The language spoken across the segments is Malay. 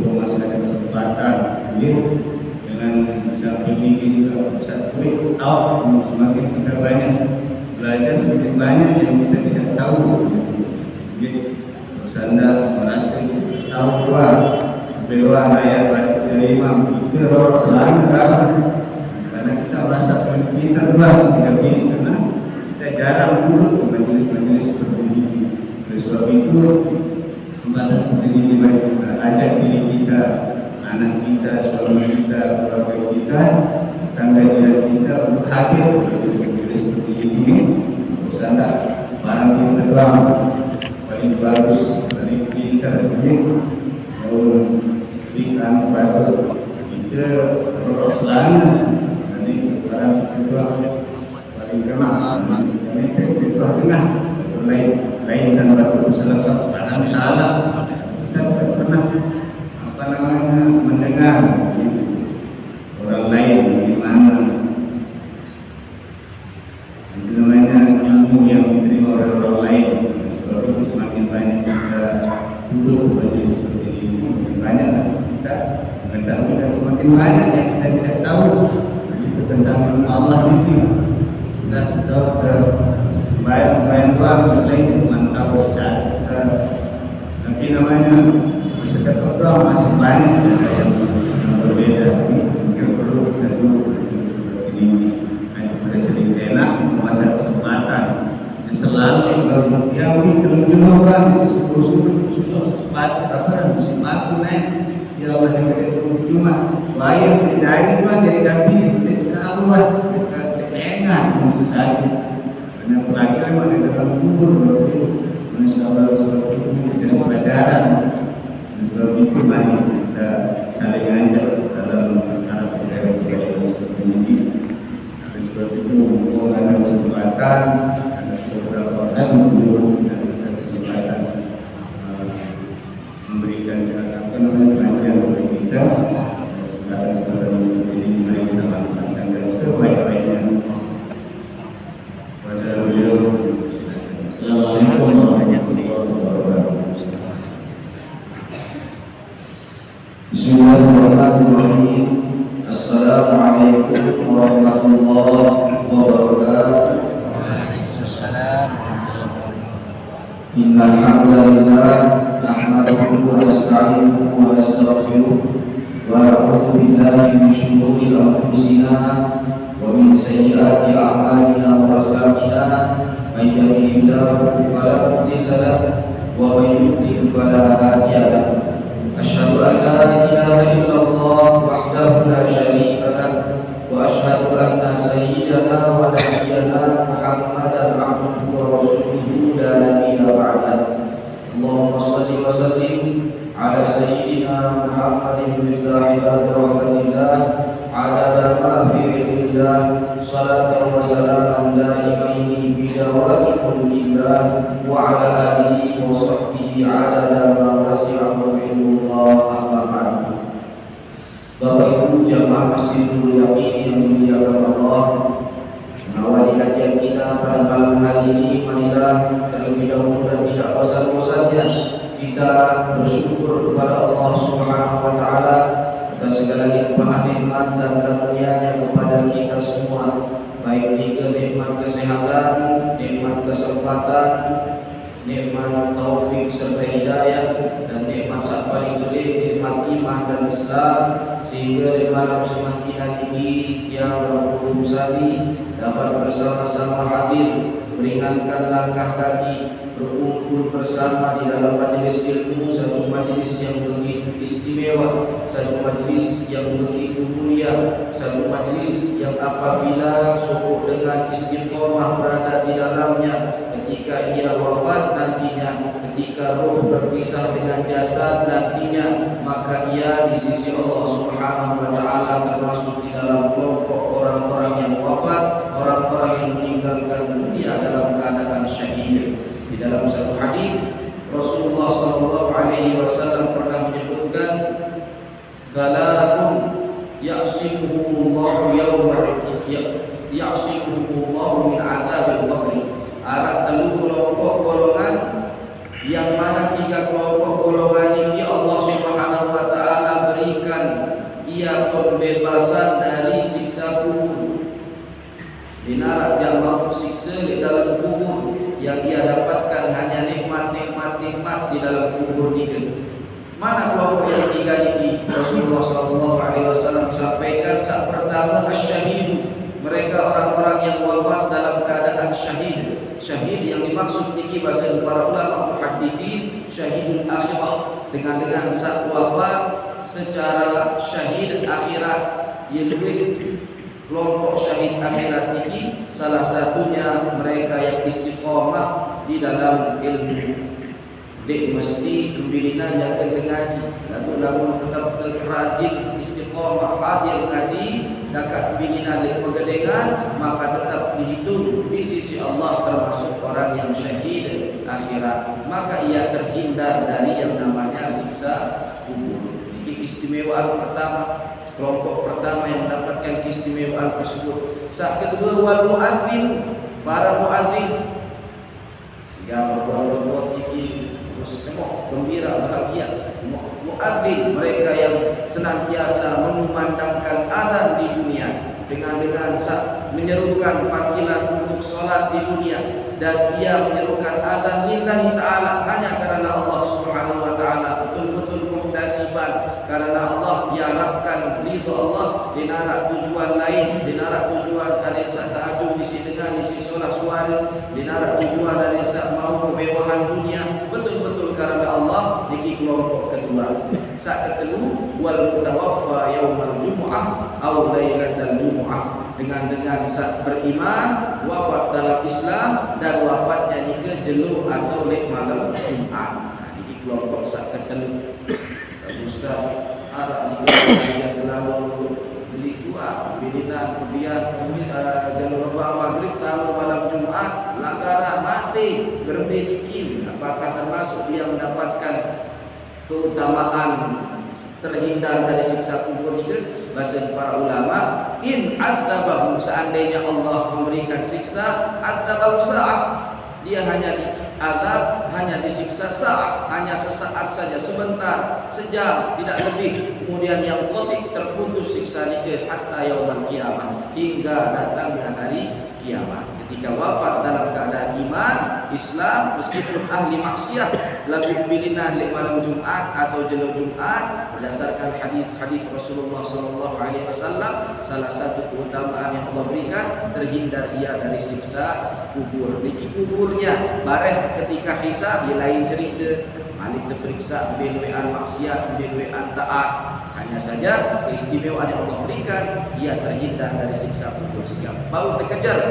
masyarakat kesempatan ini dengan sampai ini juga pusat kulit tahu semakin kita banyak belajar semakin banyak yang kita tidak tahu. Jadi Anda merasa tahu luar beriman ayat dari Imam itu harus selalu tahu karena kita merasa pintar luas tidak begini karena kita jarang duduk di majelis-majelis seperti ini. Oleh sebab itu kesempatan seperti ini baik kita ajak diri kita, anak kita, suami kita, keluarga kita, tangga jiran kita untuk hadir di majelis seperti ini. Terus Anda barang yang terbang paling bagus, paling pintar ini berikan kepada kita terus selalu nanti barang kedua paling kena nanti kedua tengah lain dan batu selengkap barang salah kita tidak pernah mendengar orang lain di mana itu namanya ilmu yang diterima oleh orang lain. Sebab itu semakin banyak kita duduk pada seperti ini, semakin banyak kita mengetahui dan semakin banyak yang kita tidak tahu tentang Allah ini. Kita sudah sembahyang doa selain mantap secara tapi namanya bersedekah doa masih banyak yang berbeda. Yang perlu kita duduk seperti ini. Pada sedikit enak masa kesempatan selalu kalau yang diterjemah orang susah sempat apa musibat naik ya Allah yang terjemah bayar dari mana jadi kami kita Allah kita enggak musuh saja karena pelajaran mana dalam kubur berarti masyaallah seperti itu kita pelajaran sebab itu mari kita saling ajak dalam cara pelajaran seperti ini. Sebab itu ada kesempatan ada beberapa orang dan ada kesempatan memberikan apa namanya pelajaran kepada kita. Sekarang seperti ini mari kita lakukan dan sebaik-baiknya pada beliau. Assalamualaikum warahmatullahi wabarakatuh. Bismillahirrahmanirrahim. Assalamualaikum warahmatullahi wabarakatuh. Waalaikumsalam. Innal hamdalillah nahmaduhu wa nasta'inuhu wa nastaghfiruh wa na'udzu billahi min shururi anfusina wa min sayyiati a'malina wa akhlaqina. May yahdihillahu fala mudilla lahu wa may yudlil fala hadiya lahu. Asyhadu an la ilaha illallah wahdahu la syarika lahu wa asyhadu anna sayyidana wa nabiyyana Muhammadan abduhu wa rasuluhu la nabiyya ba'dahu. Allahumma shalli wa sallim ala sayyidina Muhammadin miftahi rahmatillah adada ma fi ilmillah salatan wa salaman daimaini bi dawami mulkillah wa ala alihi wa sahbihi adada ma wasi'ahu ilmullah amma ba'du. Bapak Ibu jamaah Masjidul Yaqin yang dimuliakan Allah, mengawali kajian kita pada malam hari ini, marilah terlebih dahulu dan tidak bosan-bosannya kita bersyukur kepada Allah Subhanahu wa taala atas segala nikmat dan karunia-Nya kepada kita semua, baik nikmat kesehatan, nikmat kesempatan, nikmat taufik serta hidayah, dan nikmat saat paling gede nikmat iman dan Islam, sehingga di malam semakin ini yang berhubung sabi dapat bersama-sama hadir meringankan langkah kaki, berkumpul bersama di dalam majelis ilmu, satu majelis yang begitu istimewa, satu majelis yang begitu mulia, satu majelis yang apabila suku dengan istiqomah berada di dalamnya, ketika ia wafat nantinya, ketika roh berpisah dengan jasad nantinya, maka ia di sisi Allah Subhanahu wa taala termasuk di dalam kelompok orang-orang yang wafat, orang-orang yang meninggalkan dunia dalam keadaan syahid. Di dalam satu hadis Rasulullah sallallahu alaihi wasallam pernah menyebutkan salatun ya'simuhumullahu ya'simuhumullahu min adzabil qabr. Ada kelompok golongan yang mana tiga kelompok golongan ini Allah Subhanahu wa taala ia pembebasan dari siksa kubur. Dinarak dia mampu siksa di dalam kubur, yang ia dapatkan hanya nikmat di dalam kubur ini. Mana kelompok yang tiga ini? Rasulullah SAW sampaikan saat pertama asyhadu, mereka orang-orang yang wafat dalam keadaan syahid. Syahid yang dimaksud niki bahasa para ulama muhadditsin syahidul akhirah, dengan saat wafat secara syahid akhirat. Ia lebih kelompok syahid akhirat ini salah satunya mereka yang istiqamah di dalam ilmu. Dek mesti kembilinan yang ngaji, lalu tetap rajin istiqamah hadir ngaji, dekat kembilinan dek pegedengan, maka tetap dihitung di sisi Allah termasuk orang yang syahid akhirat. Maka ia terhindar dari yang namanya siksa kubur. Ini keistimewaan pertama, kelompok pertama yang mendapatkan keistimewaan tersebut. Saat kedua wal muadzin, para muadzin, sehingga berbuat ini gembira, bahagia. Muadzin, mereka yang senantiasa mengumandangkan azan di dunia dengan menyerukan panggilan untuk solat di dunia, dan dia menyerukan azan lillahi ta'ala hanya karena Allah subhanahu wa ta'ala, betul-betul muhtasiban karena Allah, diharapkan ridho Allah, dinarak tujuan lain, dinarak tujuan ada saat tahajud isi dengan isi solat suara, dinarak tujuan ada saat mau kemewahan dunia, betul-betul karena Allah. Niki kelompok kedua. Saat ketelu wal mutawaffa yaumal jumu'ah aw lailatal jumu'ah, dengan saat beriman wafat dalam Islam dan wafatnya nika jelu atau lek malam Jumat. Niki kelompok saat ketelu. Ustaz arah ni yang terlalu beli tua bilinan kemudian jalur maghrib tahu malam Jumat langgaran mati berbikin, apakah termasuk dia mendapatkan keutamaan terhindar dari siksa kubur itu? Bahasa para ulama, in adzabahu, seandainya Allah memberikan siksa, adzabahu sa'at, dia hanya diazab, hanya disiksa saat, hanya sesaat saja, sebentar, sejam, tidak lebih. Kemudian yang qatik, terputus siksa itu hatta yaumul qiyamah, hingga datangnya hari kiamat. Ketika wafat dalam keadaan iman Islam, meskipun ahli maksiat, lagu bilinan di malam Jumat atau jelo Jumat, berdasarkan hadis Rasulullah SAW, salah satu keutamaan yang Allah berikan, terhindar ia dari siksa kubur. Di kuburnya bareh ketika hisab, dia lain cerita, malik terperiksa benuan maksiat, benuan taat. Hanya saja keistimewaan yang Allah berikan, ia terhindar dari siksa kubur. Sehingga bau terkejar.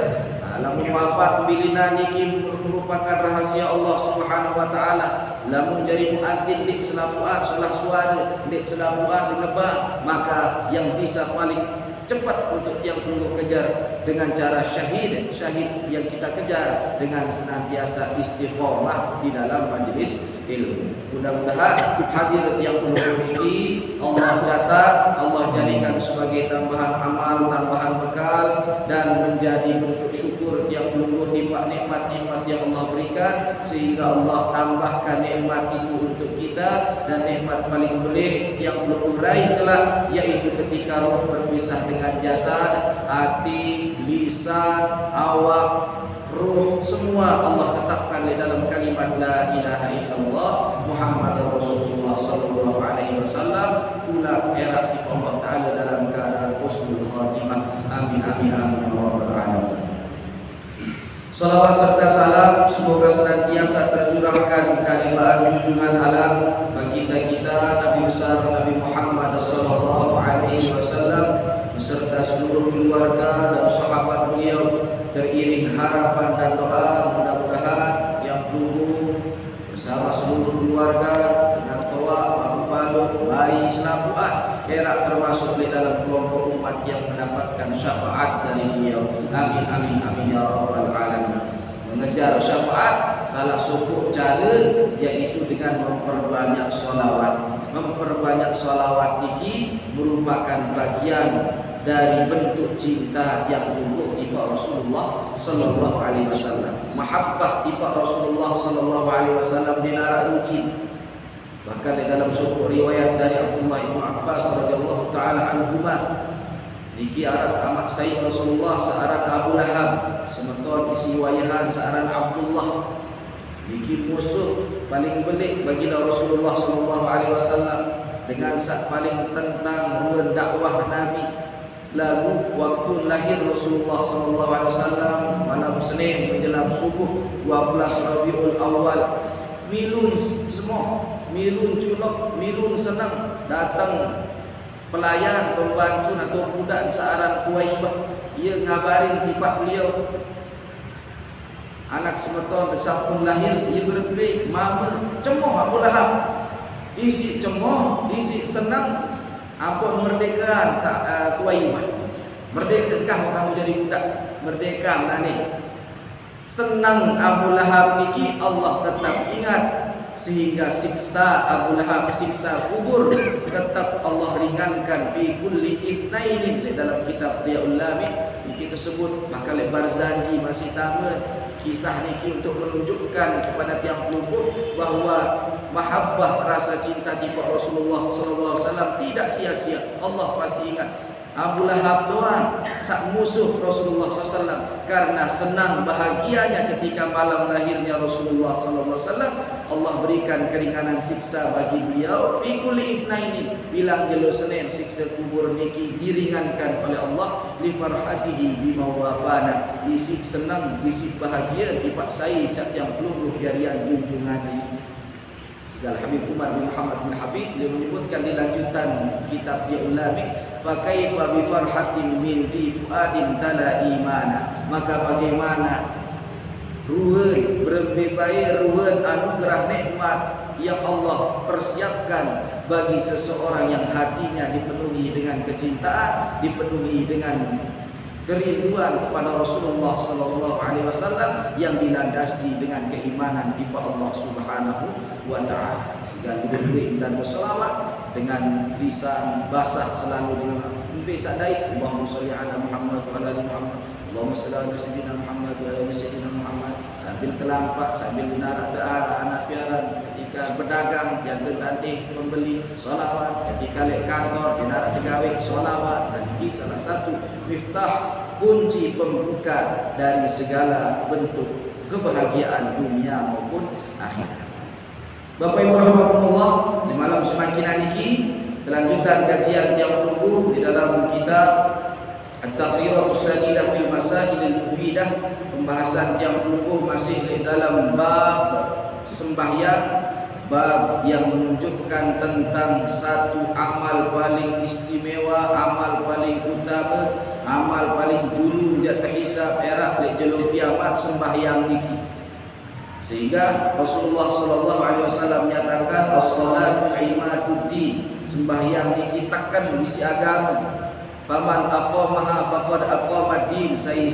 Lamun wafat bilina niki merupakan rahasia Allah Subhanahu wa taala. Lamun jadi muadzin dik selapuan salah suara, dik selapuan dengebah, maka yang bisa paling cepat untuk yang perlu kejar dengan cara syahid yang kita kejar dengan senantiasa istiqomah di dalam majlis ilmu. Mudah-mudahan hadir yang perlu ini Allah catat, Allah jadikan sebagai tambahan amal, tambahan bekal, dan menjadi bentuk syukur yang perlu nikmat-nikmat yang Allah berikan, sehingga Allah tambahkan nikmat itu untuk kita. Dan nikmat paling belik yang perlu raih kelak, yaitu ketika roh berpisah dengan jasad, hati, lisan, awak, ruh, semua Allah tetapkan di dalam kalimat la ilaha illallah Muhammadur Rasulullah sallallahu alaihi wasallam. Pula era di Allah Taala dalam keadaan husnul khatimah. Amin amin amin ya rabbal alamin. Salawat serta salam semoga senantiasa tercurahkan kalimat junjungan alam baginda kita Nabi besar Nabi Muhammad sallallahu alaihi wasallam beserta seluruh keluarga dan sahabat beliau, teriring harapan dan doa mudah-mudahan yang dulu bersama seluruh keluarga dengan toa, babu-balu, bayi selapuan, era termasuk di dalam kelompok umat yang mendapatkan syafaat dari beliau. Amin amin amin ya rabbal alamin. Mengejar syafaat salah satu cara yaitu dengan memperbanyak sholawat. Memperbanyak sholawat ini merupakan bagian dari bentuk cinta yang tumbuh di Rasulullah sallallahu alaihi wasallam. Mahabbah di Rasulullah sallallahu alaihi wasallam dinara mungkin. Bahkan di dalam sebuah riwayat dari Abdullah bin Abbas radhiyallahu taala anhuma. Niki aran amak Sayyid Rasulullah searan Abu Lahab, semeton isi wayahan searan Abdullah. Niki musuh paling belik baginda Rasulullah sallallahu alaihi wasallam dengan saat paling tentang ruang dakwah Nabi. Lagu waktu lahir Rasulullah sallallahu alaihi wasallam malam Senin menjelang subuh 12 Rabiul Awal. Milun semua, milun culok, milun senang datang pelayan pembantu atau budak searan Kuwaibah. Ia ngabarin tipak beliau anak semeton sampun lahir. Ia berpikir mama cemoh Abu Lahab, isi cemoh, isi senang. Ampun merdekaan Kuwaibah. Merdekakah kamu jadi budak? Merdeka nani. Senang Abu Lahab niki Allah tetap ingat, sehingga siksa Abu Lahab, siksa kubur tetap Allah ringankan fi kulli ithnainin. Dalam kitab Diyaul Lami niki tersebut maka lebar Barzanji masih tamat kisah niki untuk menunjukkan kepada tiang peluput bahawa mahabbah rasa cinta tipe Rasulullah sallallahu alaihi wasallam tidak sia-sia. Allah pasti ingat. Abu Lahab doang sak musuh Rasulullah SAW karena senang bahagianya ketika malam lahirnya Rasulullah SAW. Allah berikan keringanan siksa bagi beliau fi kulli ithnaini, bilang jelo Senin siksa kubur niki diringankan oleh Allah li farhatihi bima wafana, bisik senang bisik bahagia dipaksai saat yang peluluh jarian junjungan segala Habib Umar bin Muhammad bin Hafid. Dia menyebutkan di lanjutan kitab Diyaul Lami, fa kaifa bi farhatin min fi fuadin tala imana, maka bagaimana ruwen berbebai ruwen anugerah nikmat yang Allah persiapkan bagi seseorang yang hatinya dipenuhi dengan kecintaan, dipenuhi dengan kerinduan kepada Rasulullah sallallahu alaihi wasallam yang dilandasi dengan keimanan kepada Allah Subhanahu wa taala. Segala diberi dan berselawat dengan lisan basah selalu dengan bisa daik Allahumma shalli ala Muhammad wa ala ali Muhammad, Allahumma shalli ala sayyidina Muhammad wa ala sayyidina Muhammad. Sambil kelampak, sambil menarak ke anak piaran, ketika berdagang jaga tantih pembeli solawat, ketika lek kantor dinarak tegawai solawat. Dan ini salah satu miftah, kunci pembuka dari segala bentuk kebahagiaan dunia maupun akhirat. Bapak Ibu rahmatullah, di malam semakin ini kelanjutan kajian yang tunggu di dalam kitab At-Taqriratus Sadidah fil Masail al-Mufidah. Pembahasan yang tunggu masih di dalam bab sembahyang, bab yang menunjukkan tentang satu amal paling istimewa, amal paling utama, amal paling dulu dia terhisab erak di jalur kiamat, sembahyang niki. Sehingga Rasulullah sallallahu alaihi wasallam menyatakan as-salatu imaduddin, sembahyang niki takkan bisi agama. Faman aqamaha faqad aqamad din, sai